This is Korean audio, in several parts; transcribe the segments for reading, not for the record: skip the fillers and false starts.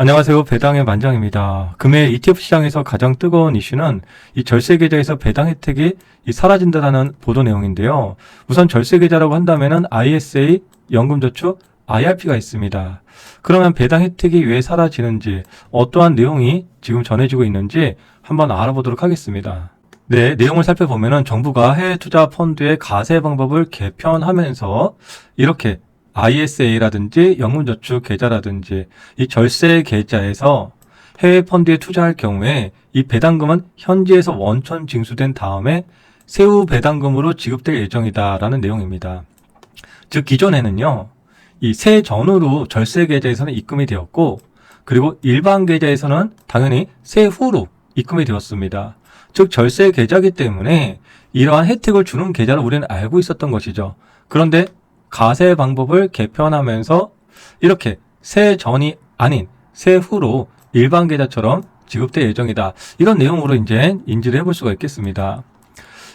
안녕하세요. 배당의 만장입니다. 금일 ETF 시장에서 가장 뜨거운 이슈는 이 절세 계좌에서 배당 혜택이 사라진다는 보도 내용인데요. 우선 절세 계좌라고 한다면은 ISA, 연금저축, IRP가 있습니다. 그러면 배당 혜택이 왜 사라지는지, 어떠한 내용이 지금 전해지고 있는지 한번 알아보도록 하겠습니다. 네, 내용을 살펴보면은 정부가 해외 투자 펀드의 가세 방법을 개편하면서 이렇게 ISA라든지 연금저축 계좌라든지 이 절세 계좌에서 해외 펀드에 투자할 경우에 이 배당금은 현지에서 원천 징수된 다음에 세후 배당금으로 지급될 예정이다라는 내용입니다. 즉 기존에는요, 이 세전후로 절세 계좌에서는 입금이 되었고, 그리고 일반 계좌에서는 당연히 세후로 입금이 되었습니다. 즉 절세 계좌이기 때문에 이러한 혜택을 주는 계좌를 우리는 알고 있었던 것이죠. 그런데 가세 방법을 개편하면서 이렇게 세전이 아닌 세후로 일반 계좌처럼 지급될 예정이다. 이런 내용으로 이제 인지를 해볼 수가 있겠습니다.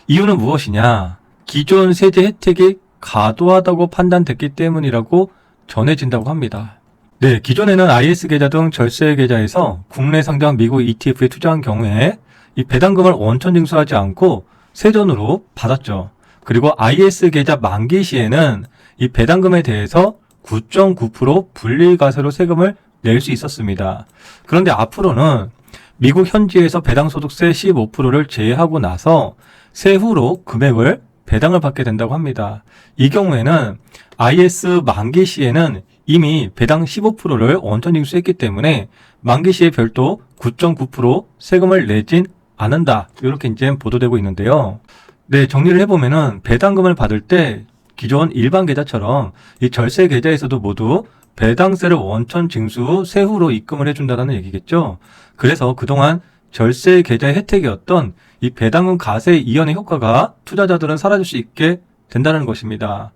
이유는 무엇이냐? 기존 세제 혜택이 과도하다고 판단됐기 때문이라고 전해진다고 합니다. 네, 기존에는 IS 계좌 등 절세 계좌에서 국내 상장 미국 ETF에 투자한 경우에 이 배당금을 원천 징수하지 않고 세전으로 받았죠. 그리고 IS 계좌 만기 시에는 이 배당금에 대해서 9.9% 분리과세로 세금을 낼 수 있었습니다. 그런데 앞으로는 미국 현지에서 배당소득세 15%를 제외하고 나서 세후로 금액을 배당을 받게 된다고 합니다. 이 경우에는 IS 만기 시에는 이미 배당 15%를 원천 징수했기 때문에 만기 시에 별도 9.9% 세금을 내진 않는다. 이렇게 이제 보도되고 있는데요. 네, 정리를 해보면은 배당금을 받을 때 기존 일반 계좌처럼 이 절세 계좌에서도 모두 배당세를 원천 징수 후 세후로 입금을 해준다는 얘기겠죠. 그래서 그동안 절세 계좌의 혜택이었던 이 배당금 가세 이연의 효과가 투자자들은 사라질 수 있게 된다는 것입니다.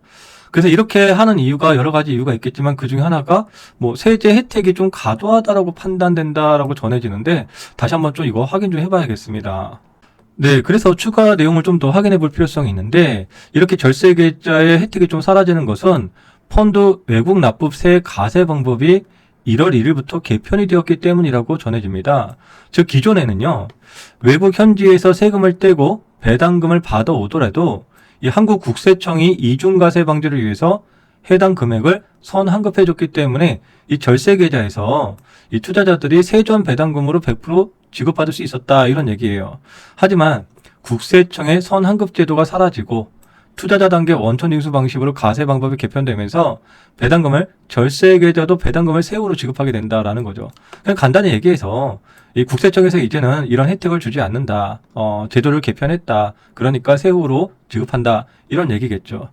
그래서 이렇게 하는 이유가 여러 가지 이유가 있겠지만 그 중에 하나가 뭐 세제 혜택이 좀 과도하다라고 판단된다라고 전해지는데 다시 한번 좀 이거 확인 좀 해봐야겠습니다. 네, 그래서 추가 내용을 좀 더 확인해 볼 필요성이 있는데 이렇게 절세 계좌의 혜택이 좀 사라지는 것은 펀드 외국 납부세 가세 방법이 1월 1일부터 개편이 되었기 때문이라고 전해집니다. 즉 기존에는요, 외국 현지에서 세금을 떼고 배당금을 받아오더라도 이 한국 국세청이 이중과세 방지를 위해서 해당 금액을 선환급해줬기 때문에 이 절세 계좌에서 이 투자자들이 세전 배당금으로 100% 지급받을 수 있었다, 이런 얘기예요. 하지만 국세청의 선환급 제도가 사라지고 투자자 단계 원천 징수 방식으로 가세 방법이 개편되면서 배당금을 절세 계좌도 배당금을 세후로 지급하게 된다라는 거죠. 그냥 간단히 얘기해서 이 국세청에서 이제는 이런 혜택을 주지 않는다. 제도를 개편했다. 그러니까 세후로 지급한다. 이런 얘기겠죠.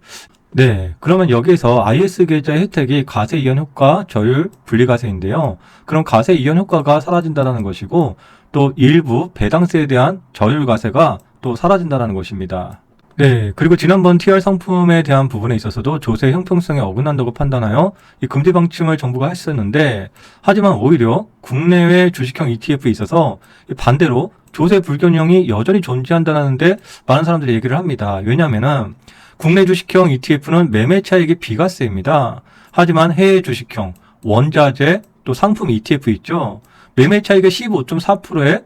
네, 그러면 여기에서 IS 계좌의 혜택이 가세 이연 효과, 저율, 분리과세인데요. 그럼 가세 이연 효과가 사라진다는 것이고 또 일부 배당세에 대한 저율 과세가 또 사라진다는 것입니다. 네, 그리고 지난번 TR 상품에 대한 부분에 있어서도 조세 형평성에 어긋난다고 판단하여 이 금지 방침을 정부가 했었는데, 하지만 오히려 국내외 주식형 ETF에 있어서 반대로 조세 불균형이 여전히 존재한다는데 많은 사람들이 얘기를 합니다. 왜냐하면은 국내 주식형 ETF는 매매 차익이 비과세입니다. 하지만 해외 주식형, 원자재, 또 상품 ETF 있죠. 매매 차익의 15.4%의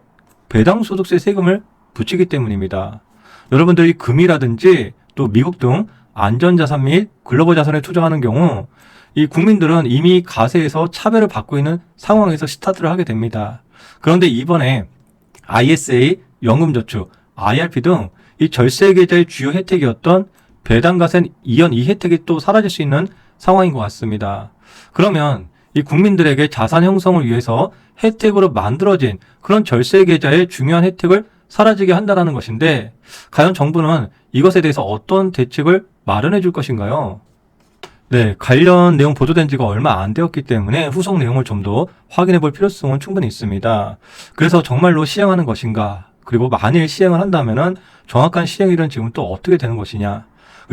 배당소득세 세금을 붙이기 때문입니다. 여러분들이 금이라든지 또 미국 등 안전자산 및 글로벌 자산에 투자하는 경우 이 국민들은 이미 가세에서 차별을 받고 있는 상황에서 스타트를 하게 됩니다. 그런데 이번에 ISA, 연금저축, IRP 등 이 절세 계좌의 주요 혜택이었던 배당가세 이연 이 혜택이 또 사라질 수 있는 상황인 것 같습니다. 그러면 이 국민들에게 자산 형성을 위해서 혜택으로 만들어진 그런 절세 계좌의 중요한 혜택을 사라지게 한다는 것인데, 과연 정부는 이것에 대해서 어떤 대책을 마련해 줄 것인가요? 네, 관련 내용 보도된 지가 얼마 안 되었기 때문에 후속 내용을 좀 더 확인해 볼 필요성은 충분히 있습니다. 그래서 정말로 시행하는 것인가, 그리고 만일 시행을 한다면은 정확한 시행일은 지금 또 어떻게 되는 것이냐,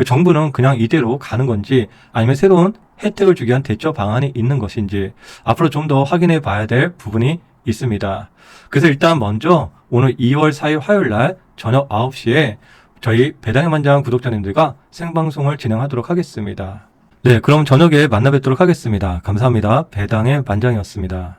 정부는 그냥 이대로 가는 건지 아니면 새로운 혜택을 주기 위한 대처 방안이 있는 것인지 앞으로 좀 더 확인해 봐야 될 부분이 있습니다. 그래서 일단 먼저 오늘 2월 4일 화요일 날 저녁 9시에 저희 배당의 만장 구독자님들과 생방송을 진행하도록 하겠습니다. 네, 그럼 저녁에 만나 뵙도록 하겠습니다. 감사합니다. 배당의 만장이었습니다.